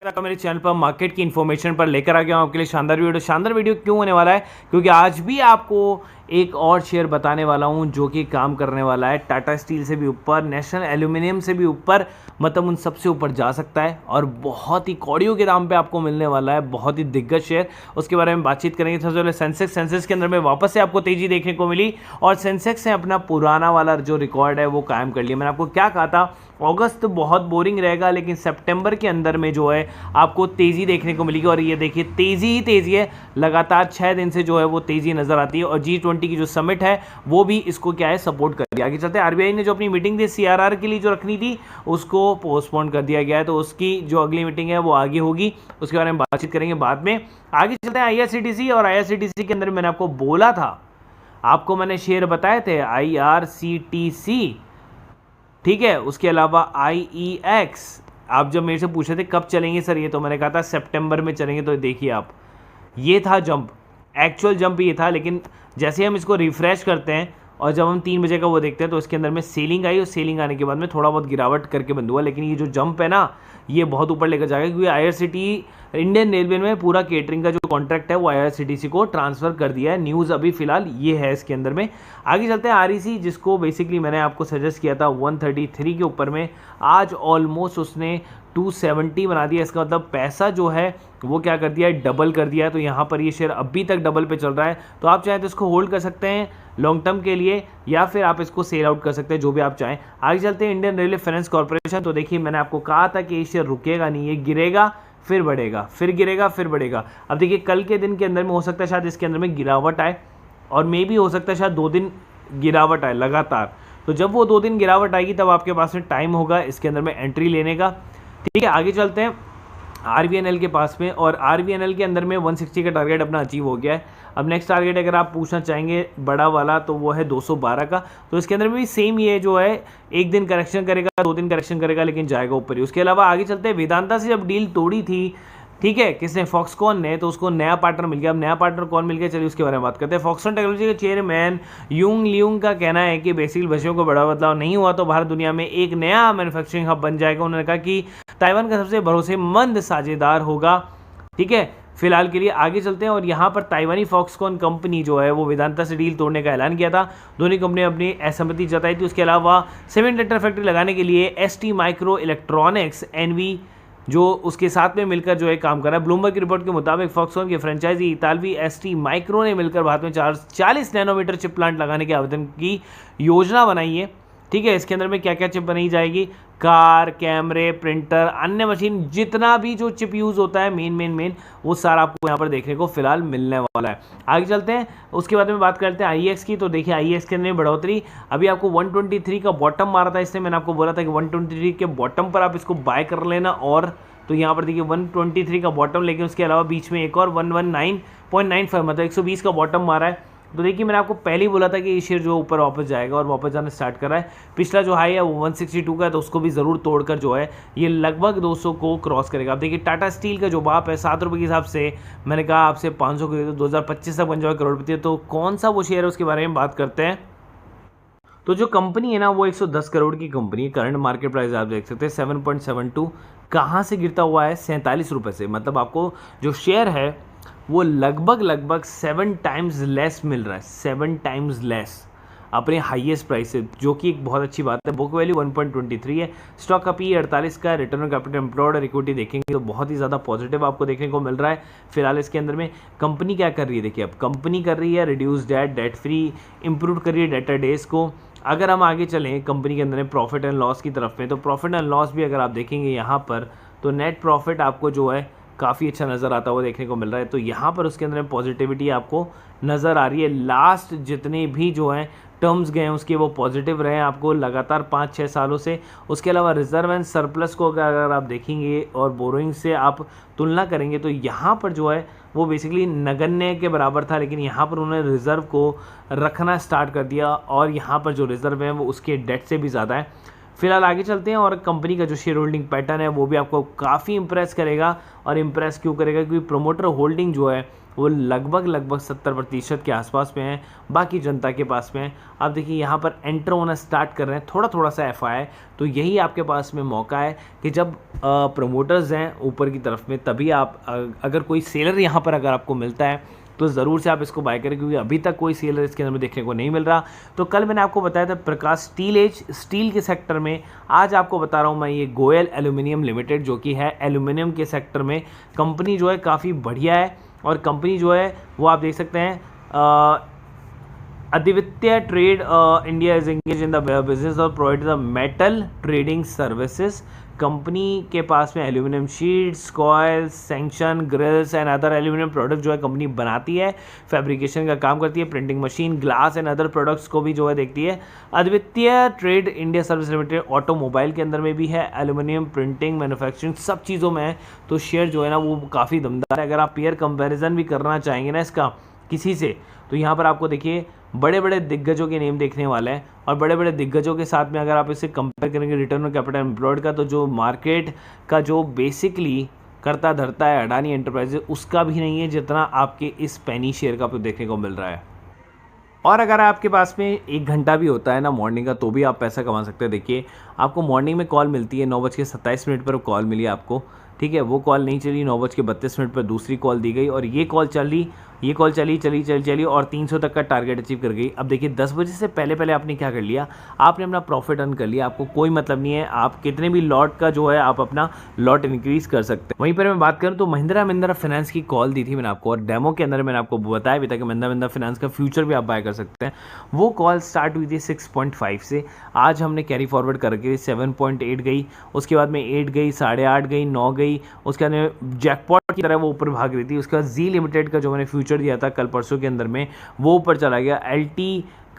मेरे चैनल पर मार्केट की इन्फॉर्मेशन पर लेकर आ गया हूँ आपके लिए शानदार वीडियो क्यों होने वाला है क्योंकि आज भी आपको एक और शेयर बताने वाला हूँ जो कि काम करने वाला है टाटा स्टील से भी ऊपर, नेशनल एल्यूमिनियम से भी ऊपर, मतलब उन सबसे ऊपर जा सकता है और बहुत ही कौड़ियों के दाम पे आपको मिलने वाला है। बहुत ही दिग्गज शेयर, उसके बारे में बातचीत करेंगे। सबसे पहले सेंसेक्स के अंदर में वापस से आपको तेजी देखने को मिली और सेंसेक्स ने अपना पुराना वाला जो रिकॉर्ड है वो कायम कर लिया। मैंने आपको क्या कहा था, अगस्त बहुत बोरिंग रहेगा लेकिन सितंबर के अंदर में जो है आपको तेज़ी देखने को मिलेगी और ये देखिए तेज़ी ही तेज़ी है, लगातार 6 दिन से जो है वो तेज़ी नज़र आती है और G20 की जो समिट है वो भी इसको क्या है सपोर्ट कर दिया। आगे चलते हैं, आरबीआई ने जो अपनी मीटिंग थी CRR के लिए जो रखनी थी उसको पोस्टपोन कर दिया गया है, तो उसकी जो अगली मीटिंग है वो आगे होगी, उसके बारे में बातचीत करेंगे बाद में। आगे चलते हैं IRCTC, और IRCTC के अंदर मैंने आपको बोला था, आपको मैंने शेयर बताए थे IRCTC, ठीक है। उसके अलावा IEX, आप जब मेरे से पूछे थे कब चलेंगे सर ये, तो मैंने कहा था सितंबर में चलेंगे। तो देखिए आप, ये था जंप, एक्चुअल जंप ये था, लेकिन जैसे हम इसको रिफ्रेश करते हैं और जब हम 3 बजे का वो देखते हैं तो इसके अंदर में सेलिंग आई और सेलिंग आने के बाद में थोड़ा बहुत गिरावट करके बंद हुआ, लेकिन ये जो जंप है ना ये बहुत ऊपर लेकर जाएगा क्योंकि IRCTC इंडियन रेलवे में पूरा केटरिंग का जो कॉन्ट्रैक्ट है वो IRCTC को ट्रांसफर कर दिया है। न्यूज़ अभी फिलहाल ये है इसके अंदर में। आगे चलते हैं REC, जिसको बेसिकली मैंने आपको सजेस्ट किया था 133 के ऊपर में, आज ऑलमोस्ट उसने 270 बना दिया। इसका मतलब पैसा जो है वो क्या कर दिया है, डबल कर दिया है। तो यहाँ पर ये शेयर अभी तक डबल पे चल रहा है, तो आप चाहें तो इसको होल्ड कर सकते हैं लॉन्ग टर्म के लिए या फिर आप इसको सेल आउट कर सकते हैं, जो भी आप चाहें। आगे चलते हैं इंडियन रेलवे फाइनेंस कॉर्पोरेशन, तो देखिए मैंने आपको कहा था कि ये शेयर रुकेगा नहीं, ये गिरेगा फिर बढ़ेगा, फिर गिरेगा फिर बढ़ेगा। अब देखिए कल के दिन के अंदर में हो सकता है शायद इसके अंदर में गिरावट आए और मे भी हो सकता है शायद 2 दिन गिरावट आए लगातार। तो जब वो 2 दिन गिरावट आएगी तब आपके पास में टाइम होगा इसके अंदर में एंट्री लेने का, ठीक है। आगे चलते हैं RVNL के पास में, और RVNL के अंदर में 160 का टारगेट अपना अचीव हो गया है। अब नेक्स्ट टारगेट अगर आप पूछना चाहेंगे बड़ा वाला तो वो है 212 का, तो इसके अंदर में भी सेम ये जो है 1 दिन करेक्शन करेगा, 2 दिन करेक्शन करेगा, लेकिन जाएगा ऊपर ही। उसके अलावा आगे चलते हैं, वेदांता से जब डील तोड़ी थी, ठीक है, किसने, फॉक्सकॉन ने, तो उसको नया पार्टनर मिल गया। अब नया पार्टनर कौन मिल गया, चलिए उसके बारे में बात करते हैं। फॉक्सकॉन टेक्नोलॉजी के चेयरमैन यूंग लियोंग का कहना है कि बेसिकली बच्चों को बड़ा बदलाव नहीं हुआ तो भारत दुनिया में एक नया मैन्युफैक्चरिंग हब बन जाएगा। उन्होंने कहा कि ताइवान का सबसे भरोसेमंद साझेदार होगा, ठीक है, फिलहाल के लिए। आगे चलते हैं, और यहाँ पर ताइवानी फॉक्सकॉन कंपनी जो है वो वेदांता से डील तोड़ने का ऐलान किया था। दोनों कंपनी अपनी असहमति जताई थी। उसके अलावा सेमीकंडक्टर फैक्ट्री लगाने के लिए ST माइक्रो इलेक्ट्रॉनिक्स NV जो उसके साथ में मिलकर जो है काम कर रहा है। ब्लूमबर्ग की रिपोर्ट के मुताबिक फॉक्सकॉन के फ्रेंचाइजी इतालवी ST माइक्रो ने मिलकर भारत में 40 नैनोमीटर चिप प्लांट लगाने के आवेदन की योजना बनाई है, ठीक है। इसके अंदर में क्या क्या चिप बनाई जाएगी, कार, कैमरे, प्रिंटर, अन्य मशीन, जितना भी जो चिप यूज़ होता है मेन वो सारा आपको यहाँ पर देखने को फिलहाल मिलने वाला है। आगे चलते हैं, उसके बाद में बात करते हैं IEX की। तो देखिए IEX के अंदर बढ़ोतरी, अभी आपको 123 का बॉटम मारा था, इससे मैंने आपको बोला था कि 123 के बॉटम पर आप इसको बाय कर लेना, और तो यहाँ पर देखिए 123 का बॉटम, लेकिन उसके अलावा बीच में एक और 119.95 मतलब 120 का बॉटम मारा है। तो देखिए मैंने आपको पहले ही बोला था कि ये शेयर जो ऊपर वापस जाएगा और वापस जाना स्टार्ट कर रहा है। पिछला जो हाई है वो 162 का है, तो उसको भी ज़रूर तोड़कर जो है ये लगभग 200 को क्रॉस करेगा। अब देखिए टाटा स्टील का जो बाप है 7 रुपये के हिसाब से, मैंने कहा आपसे 500 के 2025 तक बन जाए करोड़पति, तो कौन सा वो शेयर है उसके बारे में बात करते हैं। तो जो कंपनी है ना वो 110 करोड़ की कंपनी है। करंट मार्केट प्राइस आप देख सकते हैं 7.72, कहाँ से गिरता हुआ है, 47 रुपये से। मतलब आपको जो शेयर है वो लगभग 7 टाइम्स लेस मिल रहा है, 7 टाइम्स लेस अपने हाईएस्ट प्राइस से, जो कि एक बहुत अच्छी बात है। बुक वैल्यू 1.23 है, स्टॉक का PE 48 का, रिटर्न ऑन कैपिटल एम्प्लॉयड और इक्विटी देखेंगे तो बहुत ही ज़्यादा पॉजिटिव आपको देखने को मिल रहा है। फिलहाल इसके अंदर में कंपनी क्या कर रही है, देखिए अब कंपनी कर रही है रिड्यूस डेट फ्री, इंप्रूव कर रही है डेटर डेज को। अगर हम आगे चलें कंपनी के अंदर में प्रॉफिट एंड लॉस की तरफ में, तो प्रॉफिट एंड लॉस भी अगर आप देखेंगे यहाँ पर, तो नेट प्रॉफिट आपको जो है काफ़ी अच्छा नज़र आता हुआ देखने को मिल रहा है। तो यहाँ पर उसके अंदर पॉजिटिविटी आपको नज़र आ रही है। लास्ट जितने भी जो हैं टर्म्स गए हैं उसके वो पॉजिटिव रहे हैं आपको लगातार 5-6 सालों से। उसके अलावा रिजर्व एंड सरप्लस को अगर आप देखेंगे और बोरोइंग से आप तुलना करेंगे तो यहाँ पर जो है वो बेसिकली नगण्य के बराबर था, लेकिन यहाँ पर उन्होंने रिज़र्व को रखना स्टार्ट कर दिया और यहाँ पर जो रिज़र्व है वो उसके डेट से भी ज़्यादा है। फिलहाल आगे चलते हैं, और कंपनी का जो शेयर होल्डिंग पैटर्न है वो भी आपको काफ़ी इंप्रेस करेगा। और इंप्रेस क्यों करेगा, क्योंकि प्रोमोटर होल्डिंग जो है वो लगभग 70% के आसपास में है, बाकी जनता के पास में है। आप देखिए यहाँ पर एंटर होना स्टार्ट कर रहे हैं, थोड़ा सा FI, तो यही आपके पास में मौका है कि जब प्रमोटर्स हैं ऊपर की तरफ में, तभी आप अगर कोई सेलर यहाँ पर अगर आपको मिलता है तो ज़रूर से आप इसको बाय करें, क्योंकि अभी तक कोई सेलर इसके अंदर में देखने को नहीं मिल रहा। तो कल मैंने आपको बताया था प्रकाश स्टील एज स्टील के सेक्टर में, आज आपको बता रहा हूँ मैं ये गोयल एल्यूमिनियम लिमिटेड, जो कि है एल्यूमिनियम के सेक्टर में। कंपनी जो है काफ़ी बढ़िया है, और कंपनी जो है वो आप देख सकते हैं Advitiya trade India is engage in the business और provide the metal trading services. Company के पास में aluminium sheets, coils, sections, grills and other aluminium product जो है कंपनी बनाती है, फैब्रिकेशन का काम करती है, printing machine, glass and other products को भी जो है देखती है। अद्वितीय trade India service limited automobile के अंदर में भी है, एल्यूमिनियम प्रिंटिंग, मैन्युफैक्चरिंग, सब चीज़ों में है। तो शेयर जो है ना वो काफ़ी दमदार है। अगर आप पेयर कंपेरिजन भी करना चाहेंगे ना इसका किसी से, तो यहाँ पर आपको देखिए बड़े बड़े दिग्गजों के नेम देखने वाले हैं, और बड़े बड़े दिग्गजों के साथ में अगर आप इसे कंपेयर करेंगे रिटर्न ऑन कैपिटल एम्प्लॉयड का, तो जो मार्केट का जो बेसिकली करता धरता है अडानी एंटरप्राइजेज, उसका भी नहीं है जितना आपके इस पेनी शेयर का आपको देखने को मिल रहा है। और अगर आपके पास में 1 घंटा भी होता है ना मॉर्निंग का, तो भी आप पैसा कमा सकते हैं। देखिए आपको मॉर्निंग में कॉल मिलती है, 9:27 पर कॉल मिली आपको, ठीक है। वो कॉल नहीं चली, 9:32 पर दूसरी कॉल दी गई, और ये कॉल चली और 300 तक का टारगेट अचीव कर गई। अब देखिए 10 बजे से पहले आपने क्या कर लिया, आपने अपना प्रॉफिट अर्न कर लिया। आपको कोई मतलब नहीं है, आप कितने भी लॉट का जो है आप अपना लॉट इंक्रीज कर सकते हैं। वहीं पर मैं बात करूं तो महिंद्रा फाइनेंस की कॉल दी थी मैंने आपको, और डेमो के अंदर मैंने आपको बताया भी था कि महिंद्रा फाइनेंस का फ्यूचर भी आप बाय कर सकते हैं। वो कॉल स्टार्ट हुई थी 6.5 से, आज हमने कैरी फॉरवर्ड करके 7.8 गई, उसके बाद में 8 गई, 8.5 गई, 9 गई, उसके बाद जैकपॉट की तरह वो ऊपर भाग रही थी। उसके बाद जी लिमिटेड का जो मैंने फ्यूचर दिया था कल परसों के अंदर में, वो ऊपर चला गया। LT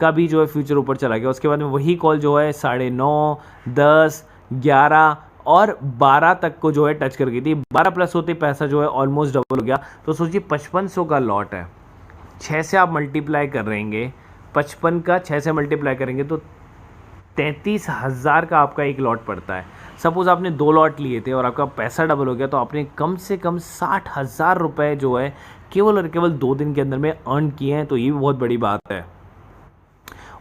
का भी जो है फ्यूचर ऊपर चला गया। उसके बाद में वही कॉल जो है 9:30, 10, 11 और 12 तक को जो है टच कर गई थी। 12 प्लस होते पैसा जो है ऑलमोस्ट डबल हो गया। तो सोचिए 5500 का लॉट है, 6 से आप मल्टीप्लाई कर रहेंगे, 55 का 6 से मल्टीप्लाई करेंगे तो 33,000 का आपका एक लॉट पड़ता है। सपोज आपने 2 लॉट लिए थे और आपका पैसा डबल हो गया, तो आपने कम से कम 60,000 रुपये जो है केवल और केवल 2 दिन के अंदर में अर्न किए हैं। तो ये भी बहुत बड़ी बात है।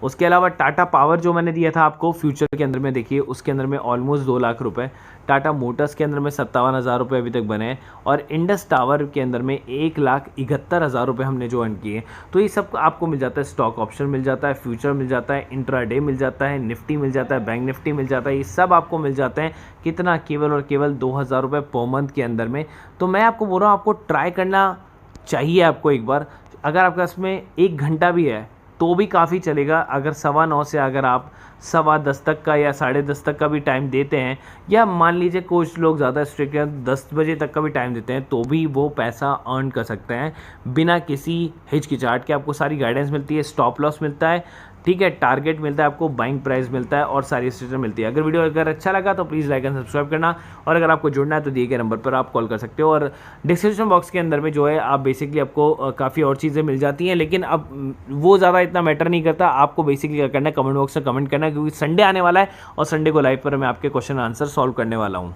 उसके अलावा टाटा पावर जो मैंने दिया था आपको फ्यूचर के अंदर में, देखिए उसके अंदर में ऑलमोस्ट 2 लाख रुपए, टाटा मोटर्स के अंदर में 57,000 रुपये अभी तक बने हैं, और इंडस टावर के अंदर में 1,71,000 रुपये हमने जो अर्न किए। तो ये सब आपको मिल जाता है, स्टॉक ऑप्शन मिल जाता है, फ्यूचर मिल जाता है, इंट्राडे मिल जाता है, निफ्टी मिल जाता है, बैंक निफ्टी मिल जाता है, ये सब आपको मिल जाते हैं। कितना? केवल और केवल 2,000 रुपये पर मंथ के अंदर में। तो मैं आपको बोल रहा हूँ आपको ट्राई करना चाहिए आपको एक बार। अगर आपके पास में 1 घंटा भी है तो भी काफ़ी चलेगा। अगर 9:15 से अगर आप 10:15 तक का या 10:30 तक का भी टाइम देते हैं, या मान लीजिए कुछ लोग ज़्यादा स्ट्रिक्ट हैं 10 बजे तक का भी टाइम देते हैं, तो भी वो पैसा अर्न कर सकते हैं बिना किसी हिचकिचाहट के। आपको सारी गाइडेंस मिलती है, स्टॉप लॉस मिलता है, ठीक है, टारगेट मिलता है, आपको बाइंग प्राइस मिलता है, और सारी स्टेटस मिलती है। अगर वीडियो अगर अच्छा लगा तो प्लीज़ लाइक एंड सब्सक्राइब करना, और अगर आपको जुड़ना है तो दिए गए नंबर पर आप कॉल कर सकते हो। और डिस्क्रिप्शन बॉक्स के अंदर में जो है आप बेसिकली आपको काफ़ी और चीज़ें मिल जाती हैं, लेकिन अब वो ज़्यादा इतना मैटर नहीं करता। आपको बेसिकली क्या करना है, कमेंट बॉक्स में कमेंट करना है, क्योंकि संडे आने वाला है और संडे को लाइव पर मैं आपके क्वेश्चन आंसर सॉल्व करने वाला हूँ।